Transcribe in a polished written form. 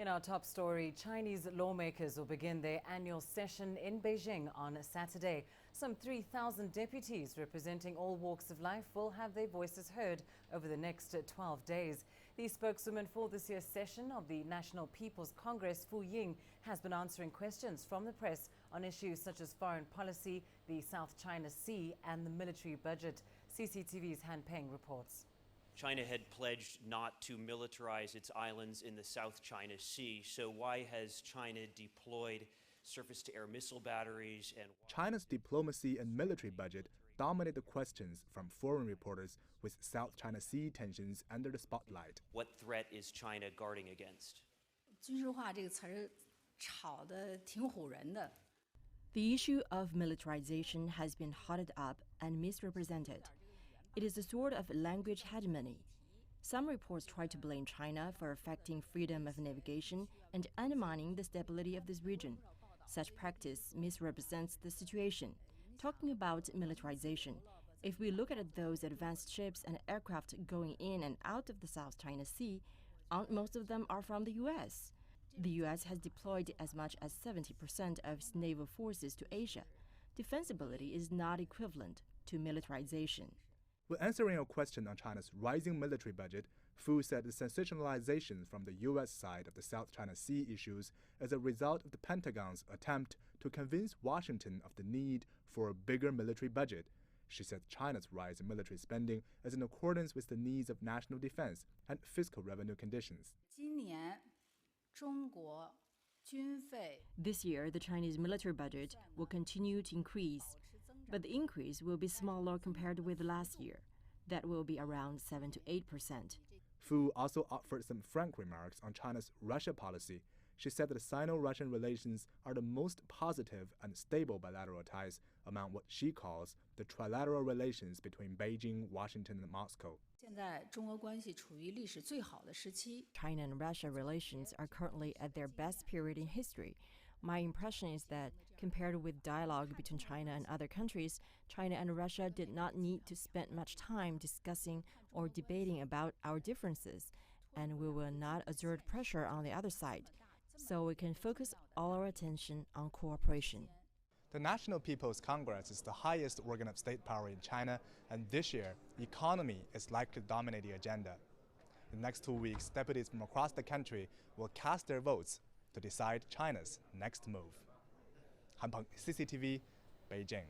In our top story, Chinese lawmakers will begin their annual session in Beijing on Saturday. Some 3,000 deputies representing all walks of life will have their voices heard over the next 12 days. The spokeswoman for this year's session of the National People's Congress, Ying, has been answering questions from the press on issues such as foreign policy, the South China Sea and the military budget. CCTV's Han Peng reports. China had pledged not to militarize its islands in the South China Sea. So why has China deployed surface-to-air missile batteries? And China's diplomacy and military budget dominate the questions from foreign reporters, with South China Sea tensions under the spotlight. What threat is China guarding against? The issue of militarization has been hotted up and misrepresented. It is a sort of language hegemony. Some reports try to blame China for affecting freedom of navigation and undermining the stability of this region. Such practice misrepresents the situation. Talking about militarization, if we look at those advanced ships and aircraft going in and out of the South China Sea, most of them are from the U.S. The U.S. has deployed as much as 70% of its naval forces to Asia. Defensibility is not equivalent to militarization. When answering a question on China's rising military budget, Fu said the sensationalization from the U.S. side of the South China Sea issues is a result of the Pentagon's attempt to convince Washington of the need for a bigger military budget. She said China's rise in military spending is in accordance with the needs of national defense and fiscal revenue conditions. This year, the Chinese military budget will continue to increase, but the increase will be smaller compared with last year. That will be around 7 to 8%. Fu also offered some frank remarks on China's Russia policy. She said that Sino-Russian relations are the most positive and stable bilateral ties among what she calls the trilateral relations between Beijing, Washington, and Moscow. China and Russia relations are currently at their best period in history. My impression is that, compared with dialogue between China and other countries, China and Russia did not need to spend much time discussing or debating about our differences, and we will not exert pressure on the other side, so we can focus all our attention on cooperation. The National People's Congress is the highest organ of state power in China, and this year, economy is likely to dominate the agenda. In the next 2 weeks, deputies from across the country will cast their votes to decide China's next move. Han Peng, CCTV, Beijing.